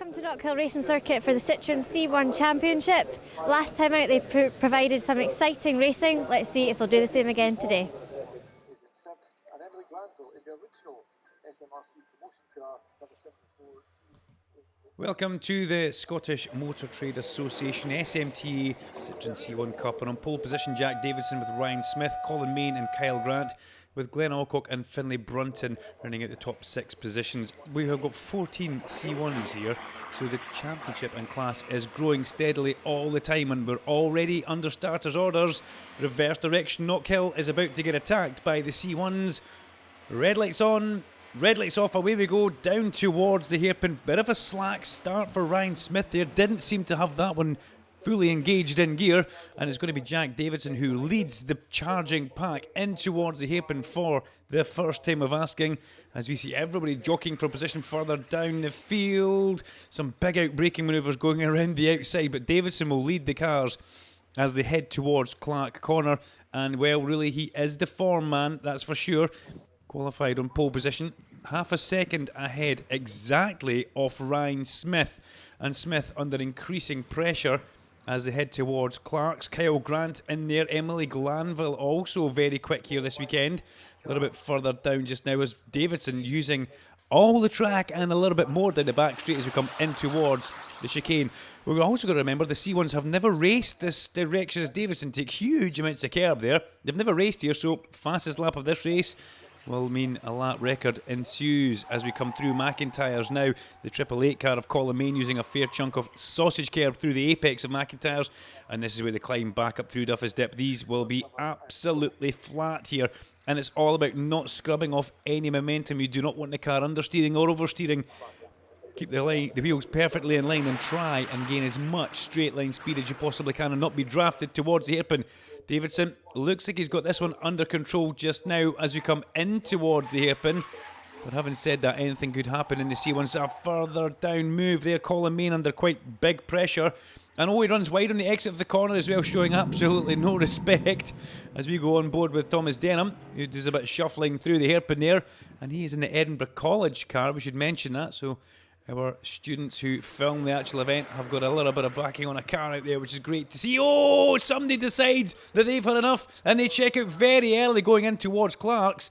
Welcome to Dockhill Racing Circuit for the Citroen C1 Championship. Last time out they provided some exciting racing. Let's see if they'll do the same again today. Welcome to the Scottish Motor Trade Association SMTA Citroen C1 Cup, and on pole position Jack Davidson with Ryan Smith, Colin Main and Kyle Grant, with Glenn Alcock and Finlay Brunton running at the top 6 positions. We have got 14 C1s here, so the championship and class is growing steadily all the time, and we're already under starters orders. Reverse direction, Knockhill is about to get attacked by the C1s. Red lights on, red lights off, away we go, down towards the hairpin. Bit of a slack start for Ryan Smith there, didn't seem to have that one fully engaged in gear, and it's going to be Jack Davidson who leads the charging pack in towards the hairpin for the first time of asking, as we see everybody jockeying for position further down the field. Some big out braking manoeuvres going around the outside, but Davidson will lead the cars as they head towards Clark Corner, and well, really he is the form man, that's for sure. Qualified on pole position, half a second ahead exactly of Ryan Smith, and Smith under increasing pressure as they head towards Clark's. Kyle Grant in there, Emily Glanville also very quick here this weekend. A little bit further down just now as Davidson using all the track and a little bit more down the back straight as we come in towards the chicane. We're also got to remember the C1s have never raced this direction as Davidson take huge amounts of curb there. They've never raced here, so fastest lap of this race will mean a lap record ensues as we come through McIntyre's now. The 888 car of Colin Main using a fair chunk of sausage curb through the apex of McIntyre's, and this is where they climb back up through Duffus Dip. These will be absolutely flat here, and it's all about not scrubbing off any momentum. You do not want the car understeering or oversteering. Keep the wheels perfectly in line and try and gain as much straight line speed as you possibly can and not be drafted towards the hairpin. Davidson looks like he's got this one under control just now as we come in towards the hairpin. But having said that, anything could happen in the C1s. A further down move there, Colin Main under quite big pressure. And he runs wide on the exit of the corner as well, showing absolutely no respect as we go on board with Thomas Denham, who does a bit of shuffling through the hairpin there. And he is in the Edinburgh College car, we should mention that. So our students who film the actual event have got a little bit of backing on a car out there, which is great to see. Oh, somebody decides that they've had enough and they check out very early going in towards Clark's.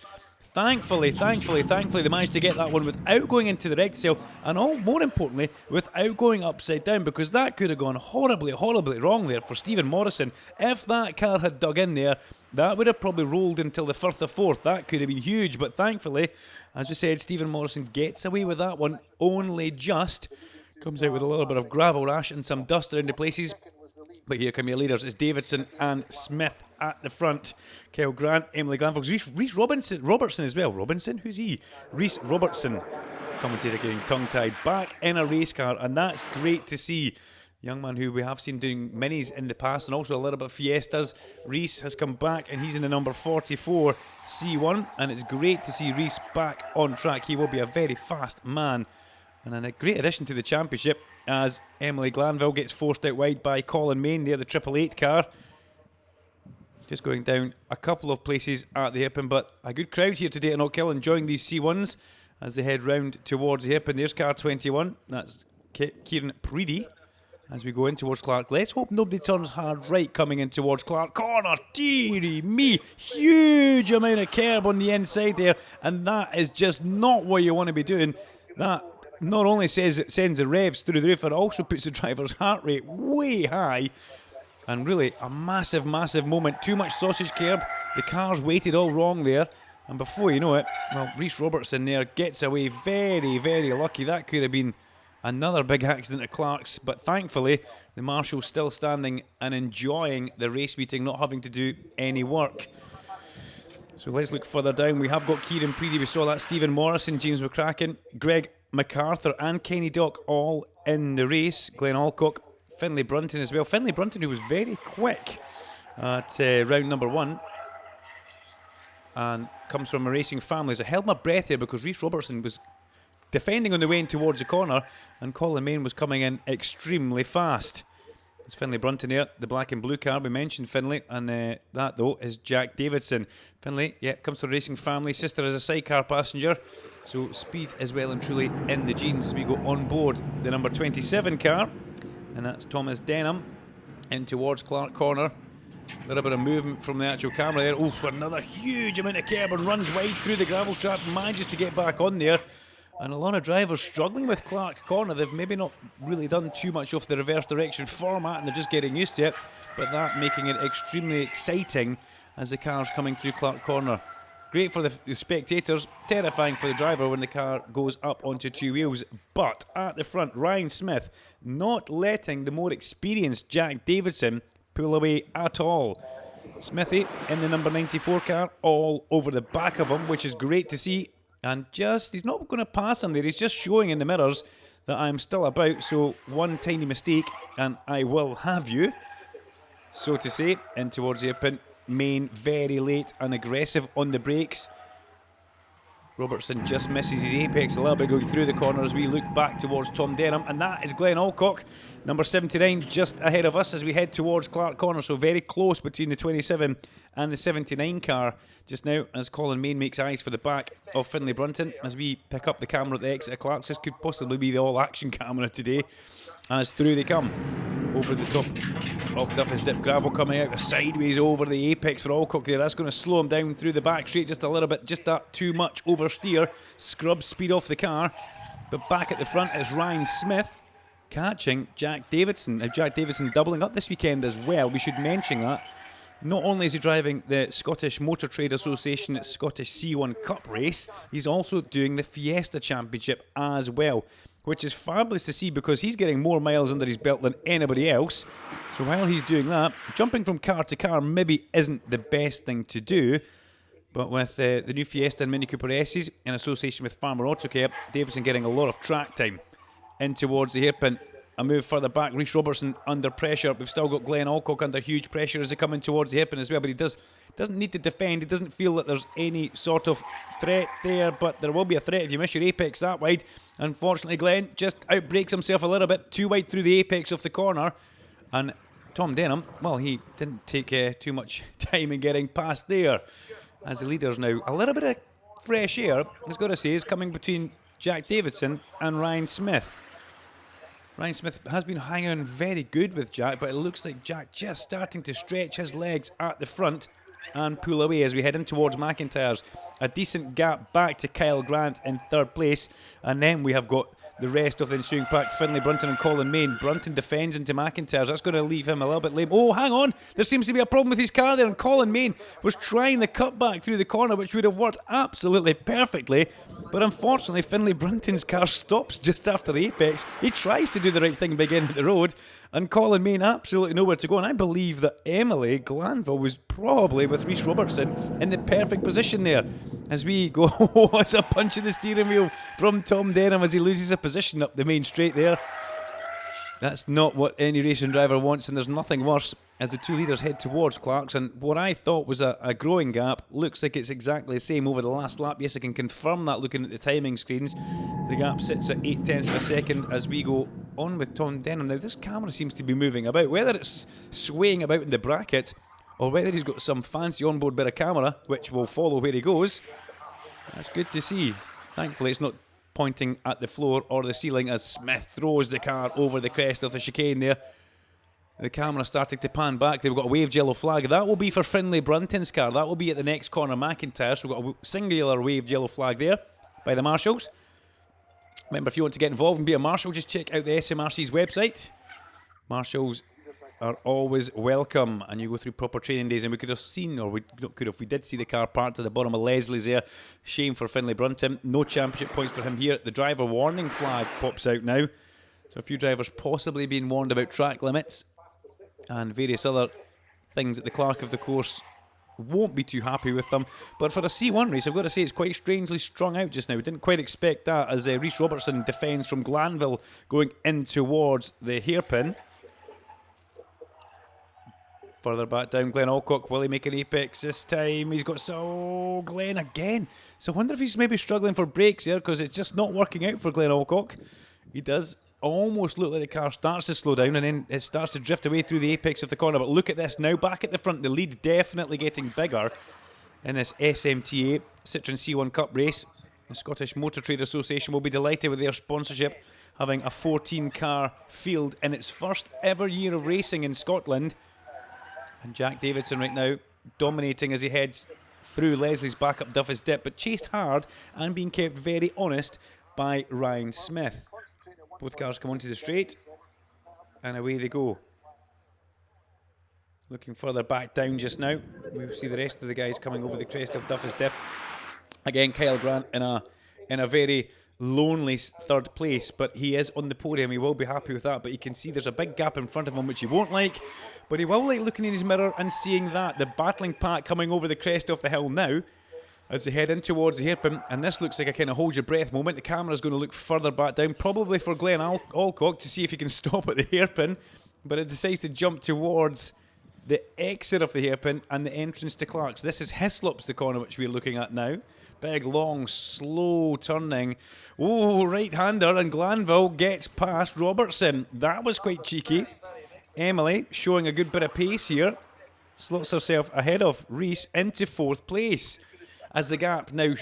Thankfully, they managed to get that one without going into the rectail, and more importantly, without going upside down, because that could have gone horribly wrong there for Stephen Morrison. If that car had dug in there, that would have probably rolled until the Firth of Forth. That could have been huge, but thankfully, as we said, Stephen Morrison gets away with that one only just. Comes out with a little bit of gravel rash and some dust around the places. But here come your leaders. It's Davidson and Smith at the front. Kyle Grant, Emily Glanville, Reese Robertson as well. Robinson? Who's he? Reese Robertson, commentator getting tongue-tied, back in a race car, and that's great to see. Young man who we have seen doing minis in the past and also a little bit of fiestas. Reese has come back and he's in the number 44 C1, and it's great to see Reese back on track. He will be a very fast man and a great addition to the championship as Emily Glanville gets forced out wide by Colin Main there, the 888 car. Just going down a couple of places at the hairpin, but a good crowd here today at Knockhill enjoying these C1s as they head round towards the hairpin. There's car 21, that's Kieran Preedy as we go in towards Clark. Let's hope nobody turns hard right coming in towards Clark Corner. Dearie me, huge amount of curb on the inside there, and that is just not what you want to be doing. That not only says it sends the revs through the roof, it also puts the driver's heart rate way high. And really a massive moment. Too much sausage curb. The car's weighted all wrong there. And before you know it, well, Reese Robertson there gets away very lucky. That could have been another big accident at Clark's. But thankfully, the marshal's still standing and enjoying the race meeting, not having to do any work. So let's look further down. We have got Kieran Preedy. We saw that. Stephen Morrison, James McCracken, Greg MacArthur and Kenny Dock all in the race. Glenn Alcock, Finlay Brunton as well. Finlay Brunton, who was very quick at round number 1 and comes from a racing family. So I held my breath here because Reese Robertson was defending on the way in towards the corner and Colin Main was coming in extremely fast. It's Finlay Brunton there, the black and blue car. We mentioned Finlay, and that though is Jack Davidson. Finlay, yeah, comes from a racing family. Sister is a sidecar passenger, so speed is well and truly in the genes as we go on board the number 27 car, and that's Thomas Denham in towards Clark Corner. A little bit of movement from the actual camera there. Oh, another huge amount of curb and runs wide through the gravel trap, manages to get back on there. And a lot of drivers struggling with Clark Corner. They've maybe not really done too much of the reverse direction format and they're just getting used to it, but that making it extremely exciting as the car's coming through Clark Corner. Great for the spectators, terrifying for the driver when the car goes up onto two wheels. But at the front, Ryan Smith not letting the more experienced Jack Davidson pull away at all. Smithy in the number 94 car all over the back of him, which is great to see. And he's not going to pass him there. He's just showing in the mirrors that I'm still about. So one tiny mistake and I will have you, so to say, in towards the hairpin. Main very late and aggressive on the brakes. Robertson just misses his apex a little bit going through the corner as we look back towards Tom Denham, and that is Glenn Alcock, number 79, just ahead of us as we head towards Clark Corner, so very close between the 27 and the 79 car just now as Colin Main makes eyes for the back of Finlay Brunton as we pick up the camera at the exit of Clark's. This could possibly be the all-action camera today as through they come over the top of Duffy's Dip gravel, coming out sideways over the apex for Alcock there. That's going to slow him down through the back straight just a little bit, just that too much oversteer, scrubs speed off the car. But back at the front is Ryan Smith catching Jack Davidson. Now Jack Davidson doubling up this weekend as well, we should mention that. Not only is he driving the Scottish Motor Trade Association Scottish C1 Cup race, he's also doing the Fiesta Championship as well, which is fabulous to see because he's getting more miles under his belt than anybody else. So while he's doing that, jumping from car to car maybe isn't the best thing to do, but with the new Fiesta and Mini Cooper S's in association with Farmer Autocare, Davidson getting a lot of track time in towards the hairpin. A move further back, Rhys Robertson under pressure. We've still got Glenn Alcock under huge pressure as they come in towards the hairpin as well, but he doesn't need to defend. He doesn't feel that there's any sort of threat there, but there will be a threat if you miss your apex that wide. Unfortunately, Glenn just outbreaks himself a little bit, too wide through the apex of the corner. And Tom Denham, well, he didn't take too much time in getting past there. As the leaders now, a little bit of fresh air, I've got to say, is coming between Jack Davidson and Ryan Smith. Ryan Smith has been hanging on very good with Jack, but it looks like Jack just starting to stretch his legs at the front and pull away as we head in towards McIntyre's. A decent gap back to Kyle Grant in third place, and then we have got the rest of the ensuing pack, Finlay Brunton and Colin Main. Brunton defends into McIntyre's. That's going to leave him a little bit lame. Oh, hang on. There seems to be a problem with his car there, and Colin Main was trying the cutback through the corner, which would have worked absolutely perfectly. But unfortunately, Finlay Brunton's car stops just after the apex. He tries to do the right thing by getting at the road, and Colin Main absolutely nowhere to go. And I believe that Emily Glanville was probably with Rhys Robertson in the perfect position there. As we go, it's a punch in the steering wheel from Tom Denham as he loses a position up the main straight there. That's not what any racing driver wants, and there's nothing worse as the two leaders head towards Clark's. And what I thought was a growing gap looks like it's exactly the same over the last lap. Yes, I can confirm that looking at the timing screens. The gap sits at 0.8 of a second as we go on with Tom Denham. Now, this camera seems to be moving about, whether it's swaying about in the bracket or whether he's got some fancy onboard bit of camera, which will follow where he goes. That's good to see. Thankfully, it's not pointing at the floor or the ceiling as Smith throws the car over the crest of the chicane there. The camera starting to pan back. They've got a waved yellow flag. That will be for Finlay Brunton's car. That will be at the next corner, McIntyre. So we've got a singular waved yellow flag there by the marshals. Remember, if you want to get involved and be a marshal, just check out the SMRC's website. Marshals are always welcome, and you go through proper training days. And we could have seen, or we did see the car parked at the bottom of Leslie's there. Shame for Finlay Brunton. No championship points for him here. The driver warning flag pops out now. So a few drivers possibly being warned about track limits and various other things that the clerk of the course won't be too happy with them. But for a C1 race, I've got to say it's quite strangely strung out just now. Didn't quite expect that as Rhys Robertson defends from Glanville going in towards the hairpin. Further back down, Glenn Alcock, will he make an apex this time? He's got Glenn again. So I wonder if he's maybe struggling for brakes here because it's just not working out for Glenn Alcock. He does almost looked like the car starts to slow down and then it starts to drift away through the apex of the corner. But look at this now, back at the front, the lead definitely getting bigger in this SMTA Citroen C1 Cup race. The Scottish Motor Trade Association will be delighted with their sponsorship, having a 14-car field in its first ever year of racing in Scotland. And Jack Davidson right now dominating as he heads through Leslie's back up Duffus Dip, but chased hard and being kept very honest by Ryan Smith. Both cars come onto the straight and away they go. Looking further back down just now, we'll see the rest of the guys coming over the crest of Duffus Dip. Again, Kyle Grant in a very lonely third place, but he is on the podium. He will be happy with that, but you can see there's a big gap in front of him which he won't like, but he will like looking in his mirror and seeing that. The battling pack coming over the crest of the hill now as they head in towards the hairpin, and this looks like a kind of hold your breath moment. The camera's going to look further back down, probably for Glenn Alcock to see if he can stop at the hairpin, but it decides to jump towards the exit of the hairpin and the entrance to Clark's. This is Hislop's, the corner which we're looking at now. Big, long, slow turning. Oh, right-hander, and Glanville gets past Robertson. That was quite cheeky. Emily showing a good bit of pace here. Slots herself ahead of Reese into fourth place. As the gap now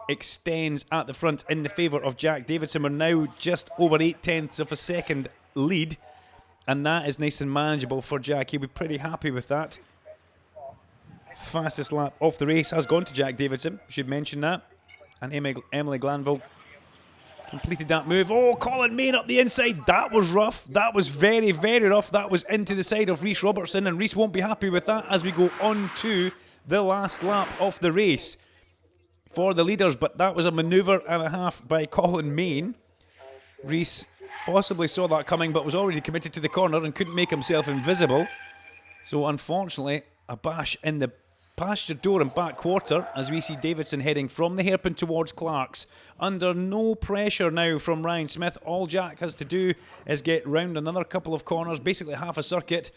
extends at the front in the favour of Jack Davidson. We're now just over 0.8 of a second lead. And that is nice and manageable for Jack. He'll be pretty happy with that. Fastest lap of the race has gone to Jack Davidson. Should mention that. And Emily Glanville completed that move. Oh, Colin Main up the inside. That was rough. That was very, very rough. That was into the side of Reese Robertson. And Reese won't be happy with that as we go on to the last lap of the race for the leaders. But that was a manoeuvre and a half by Colin Main. Reese possibly saw that coming, but was already committed to the corner and couldn't make himself invisible. So unfortunately, a bash in the passenger door and back quarter as we see Davidson heading from the hairpin towards Clark's. Under no pressure now from Ryan Smith. All Jack has to do is get round another couple of corners, basically half a circuit,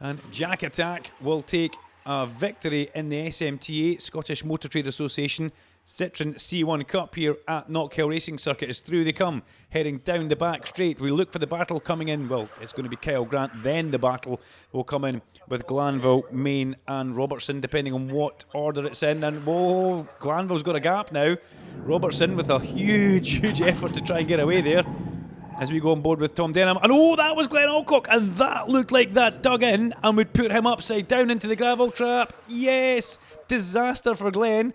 and Jack Attack will take a victory in the SMTA, Scottish Motor Trade Association Citroen C1 Cup here at Knockhill Racing Circuit. As through they come, heading down the back straight. We look for the battle coming in. Well, it's going to be Kyle Grant. Then the battle will come in with Glanville, Main and Robertson, depending on what order it's in. And whoa, Glanville's got a gap now. Robertson with a huge effort to try and get away there as we go on board with Tom Denham. And oh, that was Glenn Alcock, and that looked like that dug in and would put him upside down into the gravel trap. Yes, disaster for Glenn.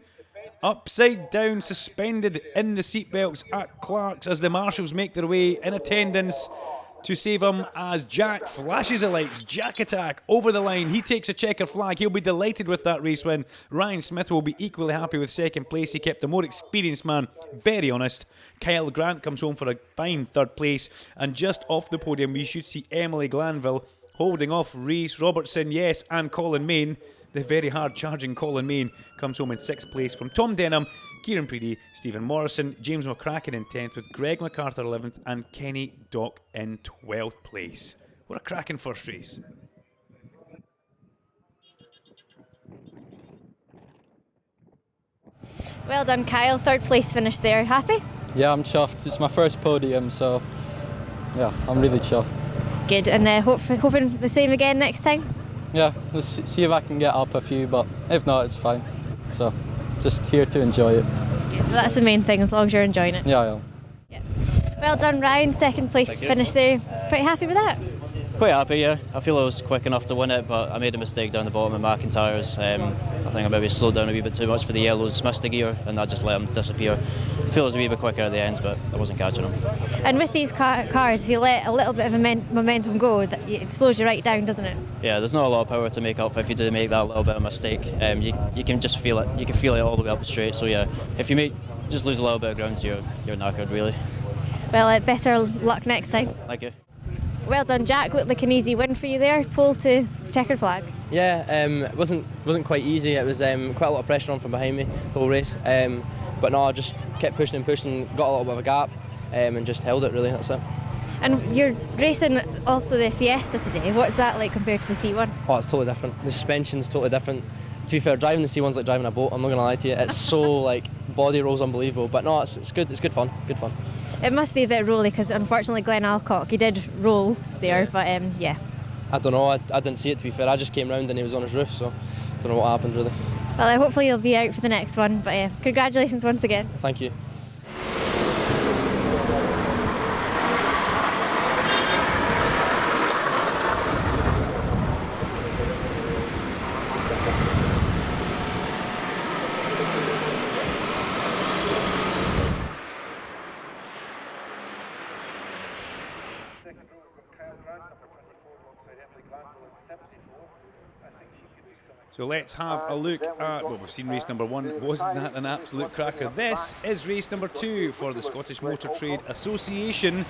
Upside down, suspended in the seatbelts at Clark's as the marshals make their way in attendance to save him as Jack flashes the lights. Jack Attack over the line. He takes a checker flag. He'll be delighted with that race win. Ryan Smith will be equally happy with second place. He kept the more experienced man very honest. Kyle Grant comes home for a fine third place. And just off the podium, we should see Emily Glanville holding off Reese Robertson, yes, and Colin Main. The very hard-charging Colin Main comes home in 6th place from Tom Denham, Kieran Preedy, Stephen Morrison, James McCracken in 10th with Greg MacArthur 11th and Kenny Dock in 12th place. What a cracking first race. Well done, Kyle. Third place finish there. Happy? Yeah, I'm chuffed. It's my first podium, so yeah, I'm really chuffed. Good, and hoping the same again next time? Yeah, let's see if I can get up a few, but if not, it's fine. So, just here to enjoy it. Good. That's the main thing, as long as you're enjoying it. Yeah, I am. Yeah. Well done, Ryan. Second place finish there. Pretty happy with that? Quite happy, yeah. I feel I was quick enough to win it, but I made a mistake down the bottom of McIntyre's. I think I maybe slowed down a wee bit too much for the yellows, missed a gear, and I just let them disappear. I feel I was a wee bit quicker at the end, but I wasn't catching them. And with these cars, if you let a little bit of momentum go, it slows you right down, doesn't it? Yeah, there's not a lot of power to make up for if you do make that little bit of mistake. You can just feel it. You can feel it all the way up the straight. So yeah, if you just lose a little bit of ground, you're knackered really. Well, better luck next time. Thank you. Well done, Jack. Looked like an easy win for you there. Pole to checkered flag. Yeah, it wasn't quite easy. It was quite a lot of pressure on from behind me the whole race. But no, I just kept pushing and pushing, got a little bit of a gap, and just held it really. That's it. And you're racing also the Fiesta today. What's that like compared to the C1? Oh, it's totally different. The suspension's totally different. To be fair, driving the C1's like driving a boat. I'm not gonna lie to you. It's so like body roll's unbelievable. But no, it's good. It's good fun. Good fun. It must be a bit rolly because unfortunately Glenn Alcock, he did roll there, but yeah. I don't know. I didn't see it, to be fair. I just came round and he was on his roof, so I don't know what happened really. Well, hopefully he'll be out for the next one. But yeah, congratulations once again. Thank you. So let's have a look at, well, we've seen race number 1. Wasn't that an absolute cracker? This is race number 2 for the Scottish Motor Trade Association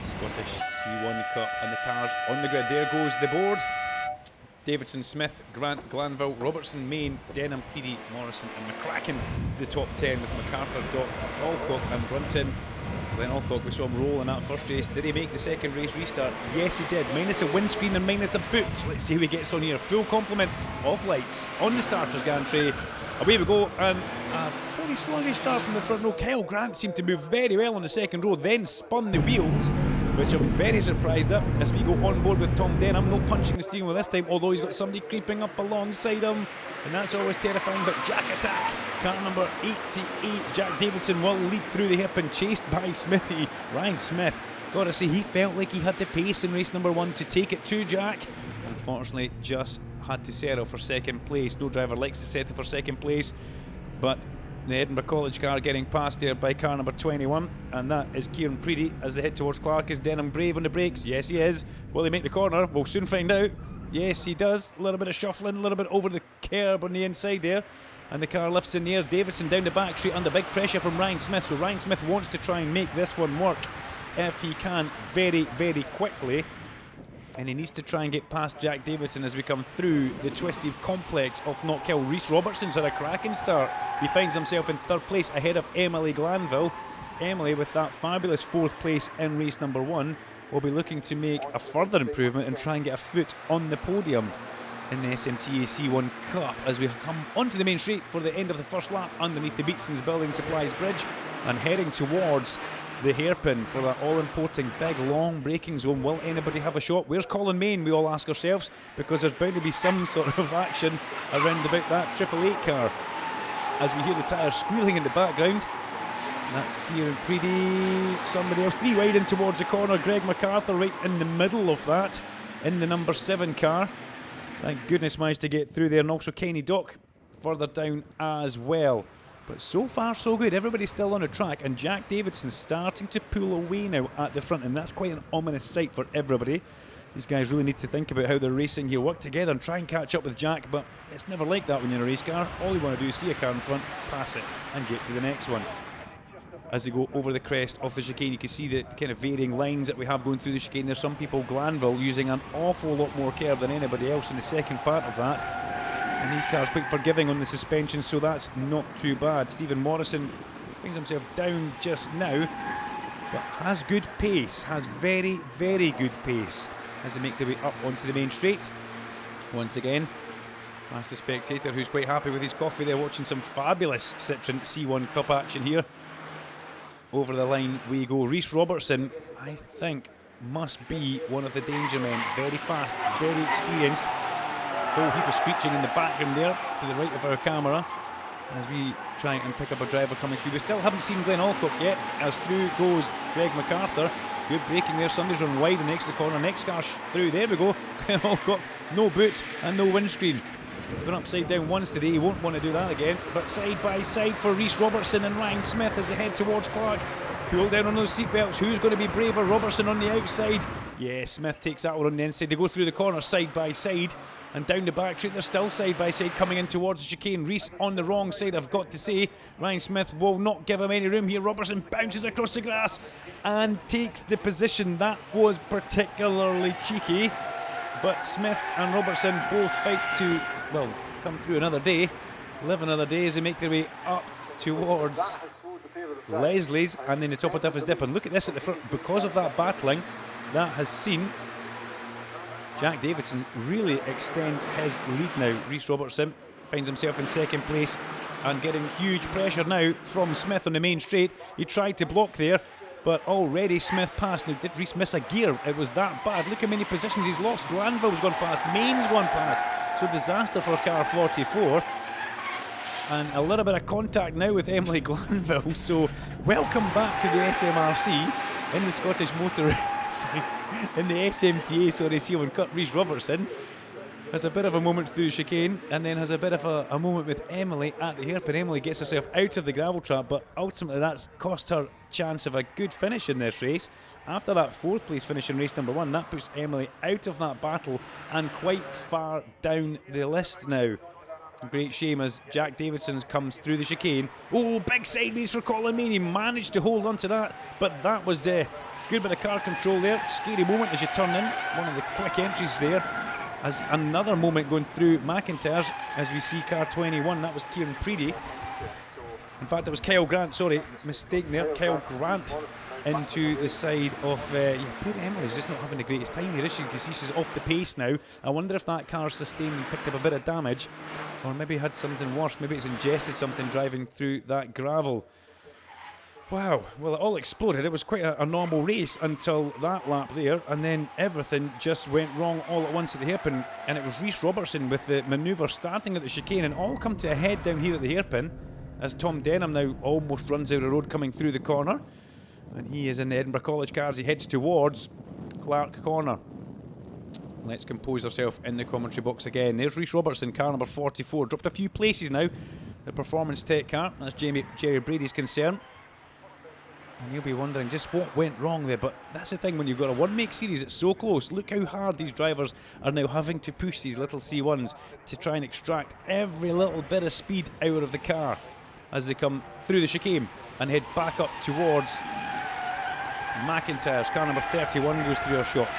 Scottish C1 Cup, and the cars on the grid. There goes the board. Davidson, Smith, Grant, Glanville, Robertson, Main, Denham, Peedy, Morrison and McCracken, the top 10 with MacArthur, Dock, Alcock and Brunton. Glenn Alcock, we saw him roll in that first race. Did he make the second race restart? Yes, he did. Minus a windscreen and minus a boot. Let's see how he gets on here. Full complement of lights on the starter's gantry. Away we go, and a pretty sluggish start from the front row. Kyle Grant seemed to move very well on the second row, then spun the wheels, which I'm very surprised at as we go on board with Tom Denham. No punching the steering wheel this time, although he's got somebody creeping up alongside him, and that's always terrifying. But Jack Attack, car number 88, Jack Davidson, will lead through the hairpin, chased by Smithy. Ryan Smith, gotta say, he felt like he had the pace in race number 1 to take it to Jack. Unfortunately, just had to settle for second place. No driver likes to settle for second place, but the Edinburgh College car getting passed there by car number 21, and that is Kieran Preedy as they head towards Clark. Is Denham brave on the brakes? Yes, he is. Will he make the corner? We'll soon find out. Yes, he does. A little bit of shuffling, a little bit over the curb on the inside there, and the car lifts in the air. Davidson down the back straight under big pressure from Ryan Smith, so Ryan Smith wants to try and make this one work if he can very, very quickly. And he needs to try and get past Jack Davidson as we come through the twisted complex of Knockhill. Rhys Robertson's had a cracking start. He finds himself in third place ahead of Emily Glanville. Emily, with that fabulous fourth place in race number 1, will be looking to make a further improvement and try and get a foot on the podium in the SMTA C1 Cup as we come onto the main straight for the end of the first lap underneath the Beatson's Building Supplies Bridge and heading towards the hairpin for that all-important big long braking zone. Will anybody have a shot? Where's Colin Main, we all ask ourselves, because there's bound to be some sort of action around about that 888 car as we hear the tyres squealing in the background. That's Kieran Preedy, somebody else 3 wide in towards the corner. Greg MacArthur right in the middle of that in the number 7 car. Thank goodness managed to get through there, and also Kenny Dock further down as well. But so far so good, everybody's still on the track, and Jack Davidson starting to pull away now at the front, and that's quite an ominous sight for everybody. These guys really need to think about how they're racing here, work together and try and catch up with Jack, but it's never like that when you're in a race car. All you want to do is see a car in front, pass it and get to the next one. As they go over the crest of the chicane, you can see the kind of varying lines that we have going through the chicane. There's some people, Glanville, using an awful lot more curb than anybody else in the second part of that. And these cars quite forgiving on the suspension, so that's not too bad. Stephen Morrison brings himself down just now, but has good pace, has very, very good pace as they make their way up onto the main straight. Once again, past the spectator who's quite happy with his coffee there, watching some fabulous Citroen C1 Cup action here. Over the line we go. Rhys Robertson, I think, must be one of the danger men. Very fast, very experienced. Whole heap of screeching in the background there to the right of our camera as we try and pick up a driver coming through. We still haven't seen Glenn Alcock yet, as through goes Greg MacArthur. Good braking there, somebody's run wide and next to the corner, next car through, there we go. Glenn Alcock, no boot and no windscreen. He's been upside down once today, he won't want to do that again. But side by side for Rhys Robertson and Ryan Smith as they head towards Clark. Pull down on those seatbelts, who's going to be braver? Robertson on the outside. Yeah, Smith takes that one on the inside. They go through the corner side by side. And down the back straight, they're still side by side coming in towards the chicane. Rhys on the wrong side, I've got to say. Ryan Smith will not give him any room here. Robertson bounces across the grass and takes the position. That was particularly cheeky. But Smith and Robertson both fight to, well, come through another day, live another day as they make their way up towards Leslie's and then the top of Duffus Dip. And look at this at the front, because of that battling, that has seen Jack Davidson really extend his lead now. Rhys Robertson finds himself in second place and getting huge pressure now from Smith on the main straight. He tried to block there, but already Smith passed. Now, did Reese miss a gear? It was that bad. Look how many positions he's lost. Glanville's gone past, Main's gone past. So disaster for car 44. And a little bit of contact now with Emily Glanville. So welcome back to the SMRC in the Scottish Motor Racing, in the SMTA, sorry, C1 Cup. Reese Robertson has a bit of a moment through the chicane, and then has a bit of a moment with Emily at the hairpin. Emily gets herself out of the gravel trap, but ultimately that's cost her chance of a good finish in this race. After that 4th place finish in race number 1, that puts Emily out of that battle and quite far down the list now. A great shame as Jack Davidson comes through the chicane. Oh, big sideways for Colin Main. He managed to hold on to that, but that was the good bit of car control there. Scary moment as you turn in. One of the quick entries there. As another moment going through McIntyre's as we see car 21. That was Kieran Preedy. In fact, it was Kyle Grant, sorry, mistake there. Kyle Grant into the side of poor Emily's just not having the greatest time here, is she? You can see she's off the pace now. I wonder if that car sustained and picked up a bit of damage, or maybe had something worse. Maybe it's ingested something driving through that gravel. Wow, well, it all exploded. It was quite a normal race until that lap there, and then everything just went wrong all at once at the hairpin. And it was Reese Robertson with the manoeuvre starting at the chicane and all come to a head down here at the hairpin as Tom Denham now almost runs out of road coming through the corner. And he is in the Edinburgh College car as he heads towards Clark Corner. Let's compose ourselves in the commentary box again. There's Reese Robertson, car number 44. Dropped a few places now. The Performance Tech car, as Jerry Brady's concerned. And you'll be wondering just what went wrong there. But that's the thing, when you've got a one-make series, it's so close. Look how hard these drivers are now having to push these little C1s to try and extract every little bit of speed out of the car as they come through the chicane and head back up towards McIntyre's. Car number 31 goes through our shot.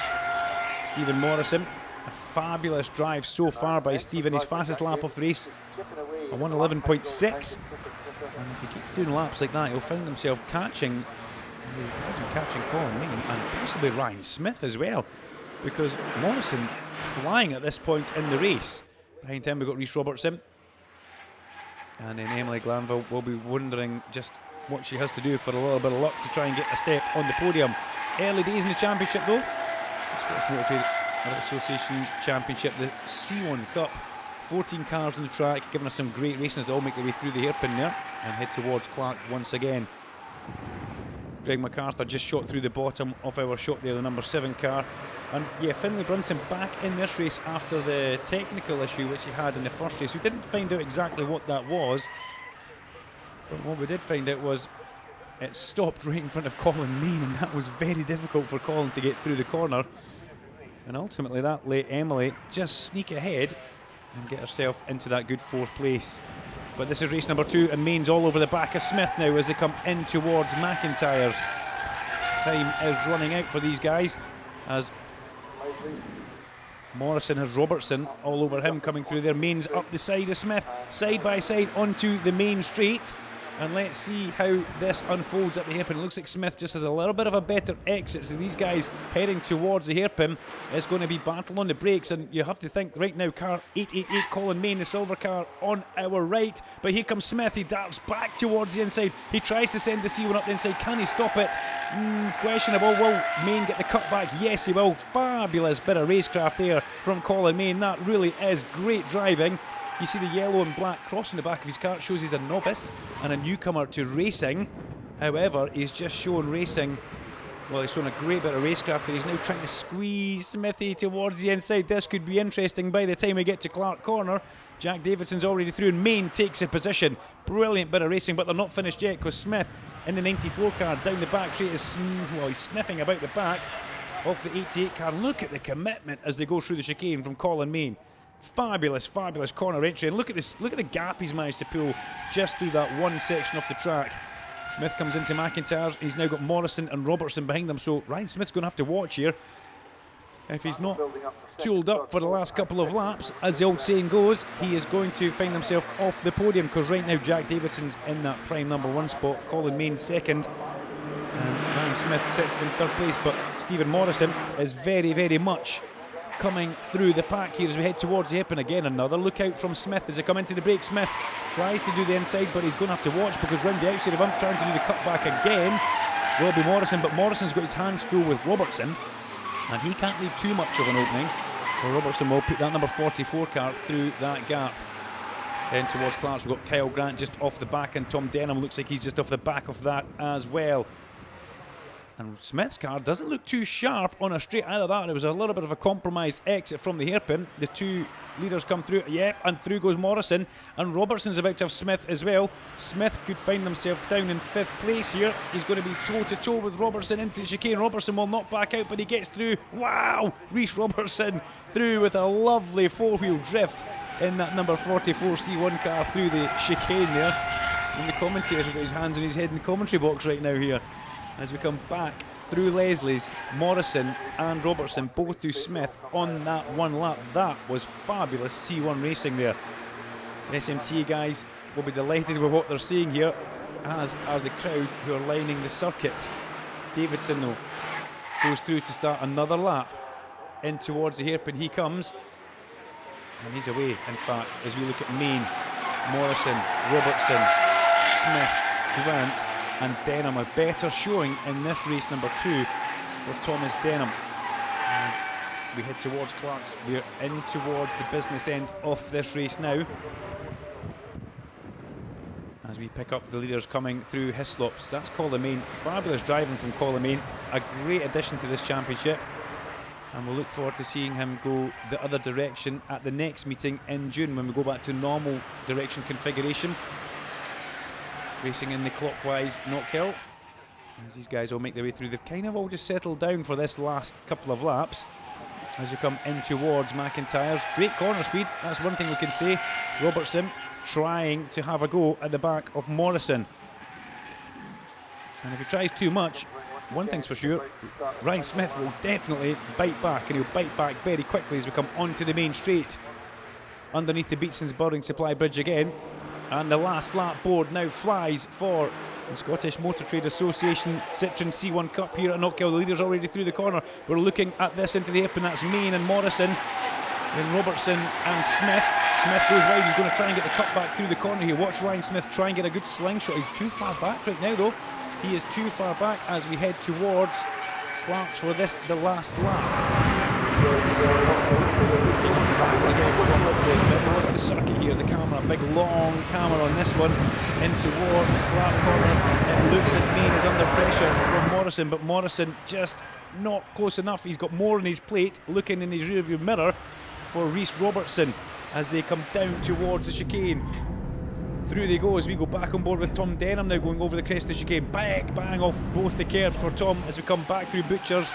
Stephen Morrison, a fabulous drive so far by Stephen. His fastest lap of the race, a 1:11.6. And if he keeps doing laps like that, he'll find himself catching Colin Main and possibly Ryan Smith as well, because Morrison flying at this point in the race. Behind him we've got Reese Robertson, and then Emily Glanville will be wondering just what she has to do for a little bit of luck to try and get a step on the podium. Early days in the championship though. The Scottish Motor Trade Association Championship, the C1 Cup. 14 cars on the track, giving us some great racing as they all make their way through the hairpin there and head towards Clark once again. Greg MacArthur just shot through the bottom of our shot there, the number 7 car. And yeah, Finlay Brunson back in this race after the technical issue which he had in the first race. We didn't find out exactly what that was, but what we did find out was it stopped right in front of Colin Main, and that was very difficult for Colin to get through the corner. And ultimately that let Emily just sneak ahead and get herself into that good 4th place. But this is race number 2, and Main's all over the back of Smith now as they come in towards McIntyre's. Time is running out for these guys as Morrison has Robertson all over him coming through there. Main's up the side of Smith, side by side onto the main straight. And let's see how this unfolds at the hairpin. It looks like Smith just has a little bit of a better exit. So these guys heading towards the hairpin is going to be battle on the brakes. And you have to think right now, car 888, Colin Main, the silver car on our right. But here comes Smith. He darts back towards the inside. He tries to send the C1 up the inside. Can he stop it? Questionable. Will Main get the cut back? Yes, he will. Fabulous bit of racecraft there from Colin Main. That really is great driving. You see the yellow and black cross in the back of his car. It shows he's a novice and a newcomer to racing. However, he's just shown racing. Well, he's shown a great bit of racecraft there. He's now trying to squeeze Smithy towards the inside. This could be interesting by the time we get to Clark Corner. Jack Davidson's already through and Main takes a position. Brilliant bit of racing, but they're not finished yet because Smith in the 94 car down the back straight is he's sniffing about the back off the 88 car. Look at the commitment as they go through the chicane from Colin Main. Fabulous, fabulous corner entry, and look at this. Look at the gap he's managed to pull just through that one section of the track. Smith comes into McIntyre's. He's now got Morrison and Robertson behind them, so Ryan Smith's going to have to watch here. If he's not tooled up for the last couple of laps, as the old saying goes, he is going to find himself off the podium, because right now Jack Davidson's in that prime number 1 spot, Colin Main second, and Ryan Smith sits in 3rd place. But Stephen Morrison is very, very much coming through the pack here as we head towards the hip, and again another lookout from Smith as they come into the break. Smith tries to do the inside, but he's going to have to watch because round the outside of him trying to do the cutback again will be Morrison, but Morrison's got his hands full with Robertson and he can't leave too much of an opening. Well, Robertson will put that number 44 car through that gap in towards Clark's. We've got Kyle Grant just off the back, and Tom Denham looks like he's just off the back of that as well. And Smith's car doesn't look too sharp on a straight either. That it was a little bit of a compromised exit from the hairpin. The two leaders come through, and through goes Morrison, and Robertson's about to have Smith as well. Smith could find himself down in 5th place here. He's going to be toe to toe with Robertson into the chicane. Robertson will not back out, but he gets through. Wow, Rhys Robertson through with a lovely 4-wheel drift in that number 44 C1 car through the chicane there. And the commentator's got his hands on his head in the commentary box right now here as we come back through Leslie's. Morrison and Robertson both do Smith on that one lap. That was fabulous C1 racing there. The SMTA guys will be delighted with what they're seeing here, as are the crowd who are lining the circuit. Davidson though goes through to start another lap in towards the hairpin. He comes and he's away, in fact, as we look at Main, Morrison, Robertson, Smith, Grant and Denham. A better showing in this race number 2 for Thomas Denham. As we head towards Clark's, we're in towards the business end of this race now, as we pick up the leaders coming through Hislops. That's Colin Main. Fabulous driving from Colin Main, a great addition to this championship, and we'll look forward to seeing him go the other direction at the next meeting in June when we go back to normal direction configuration, racing in the clockwise knockhill. As these guys all make their way through, they've kind of all just settled down for this last couple of laps as you come in towards McIntyre's. Great corner speed, that's one thing we can say. Robertson trying to have a go at the back of Morrison, and if he tries too much, one thing's for sure, Ryan Smith will definitely bite back, and he'll bite back very quickly as we come onto the main straight underneath the Beatson's Building Supply Bridge again. And the last lap board now flies for the Scottish Motor Trade Association Citroen C1 Cup here at Knockhill. The leaders already through the corner. We're looking at this into the hip, and that's Main and Morrison. Then Robertson and Smith. Smith goes wide. He's going to try and get the cut back through the corner here. Watch Ryan Smith try and get a good slingshot. He's too far back right now though. He is too far back as we head towards Clark's for this, the last lap. Picking up the battle again from the middle of the circuit here. The camera, a big long camera on this one, in towards Clark corner. It looks like Main is under pressure from Morrison, but Morrison just not close enough. He's got more on his plate, looking in his rearview mirror for Rhys Robertson as they come down towards the chicane. Through they go as we go back on board with Tom Denham now going over the crest of the chicane. Bang off both the curbs for Tom as we come back through Butchers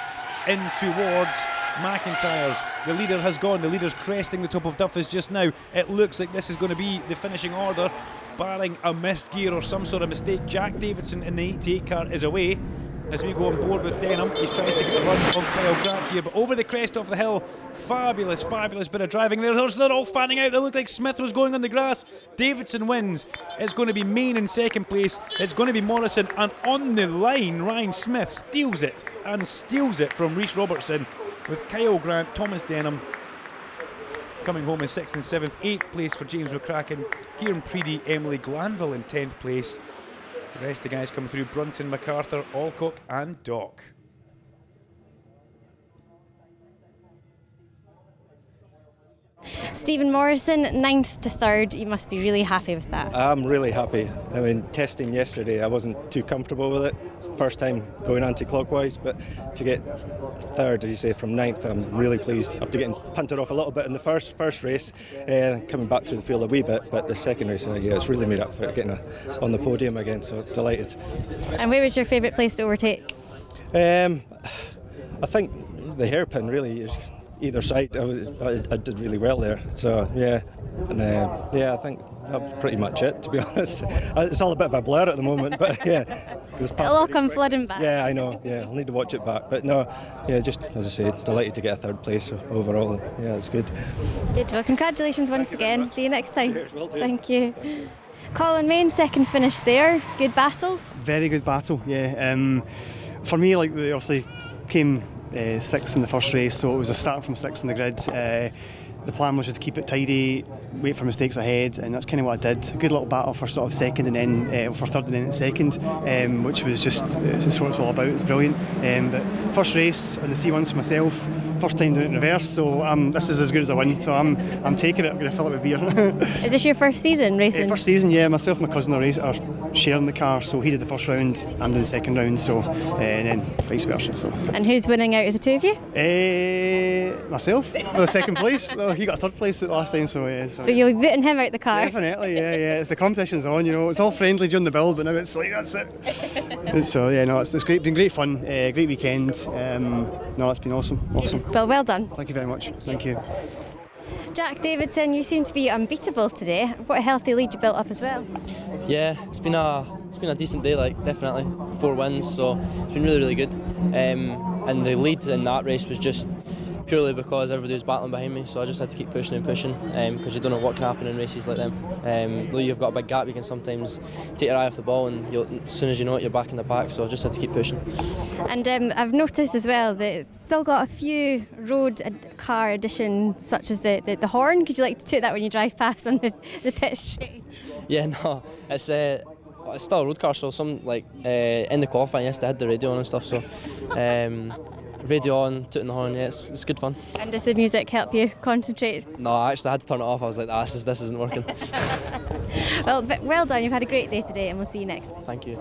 in towards McIntyre's. The leader has gone. The leader's cresting the top of Duffus just now. It looks like this is going to be the finishing order, barring a missed gear or some sort of mistake. Jack Davidson in the 88 car is away as we go on board with Denham. He tries to get a run on Kyle Grant here, but over the crest of the hill, fabulous bit of driving there. They're all fanning out. They looked like Smith was going on the grass. Davidson wins. It's going to be Main in second place. It's going to be Morrison, and on the line, Ryan Smith steals it from Rhys Robertson, with Kyle Grant, Thomas Denham coming home in 6th and 7th. 8th place for James McCracken, Kieran Preedy, Emily Glanville in 10th place. The rest of the guys coming through: Brunton, MacArthur, Alcock and Dock. Stephen Morrison, 9th to 3rd. You must be really happy with that. I'm really happy. I mean, testing yesterday, I wasn't too comfortable with it. First time going anti-clockwise, but to get 3rd, as you say, from 9th, I'm really pleased. After getting punted off a little bit in the first race, coming back through the field a wee bit, but the second race, it's really made up for it, getting on the podium again, so delighted. And where was your favourite place to overtake? I think the hairpin really is. Either side, I did really well there. So yeah, and I think that's pretty much it, to be honest. It's all a bit of a blur at the moment, but yeah. It'll all come flooding back. Yeah, I know. Yeah, I'll need to watch it back. But no, yeah, just as I say, delighted to get a 3rd place overall. Yeah, it's good. Good. Well, congratulations once again. See you next time. Cheers, will do. Thank you. Colin Main, second finish there. Good battles. Very good battle. Yeah. For me, like they obviously came sixth in the first race, so it was a start from sixth in the grid. The plan was just to keep it tidy, wait for mistakes ahead, and that's kind of what I did. A good little battle for sort of second and then for third and then second, which was just it's what it's all about. It's brilliant. But first race on the C1s for myself, first time doing it in reverse, so this is as good as a win. So I'm taking it. I'm going to fill it with beer. Is this your first season racing? First season, yeah. Myself and my cousin are sharing the car, so he did the first round, I'm doing the second round, so and then vice versa. So. And who's winning out of the two of you? Myself, for the second place. He got a third place at the last time, so you're booting him out the car? Definitely, yeah. It's the competition's on, you know. It's all friendly during the build, but now it's like that's it. So yeah, no, it's great. Been great fun, great weekend. No, it's been awesome. Well done. Thank you very much. Thank you. Jack Davidson, you seem to be unbeatable today. What a healthy lead you built up as well. Yeah, it's been a decent day, like definitely 4 wins, so it's been really good. And the lead in that race was just purely because everybody was battling behind me, so I just had to keep pushing and pushing because you don't know what can happen in races like them. Though you've got a big gap, you can sometimes take your eye off the ball, and as soon as you know it, you're back in the pack. So I just had to keep pushing. And I've noticed as well that it's still got a few road car additions, such as the horn. Could you like to toot that when you drive past on the pit straight? Yeah, no, it's still a road car, so some in the qualifying yesterday I had the radio on and stuff, so radio on, tooting the horn, yeah, it's good fun. And does the music help you concentrate? No, actually I had to turn it off. I was like, this isn't working. Well done, you've had a great day today, and we'll see you next time. Thank you.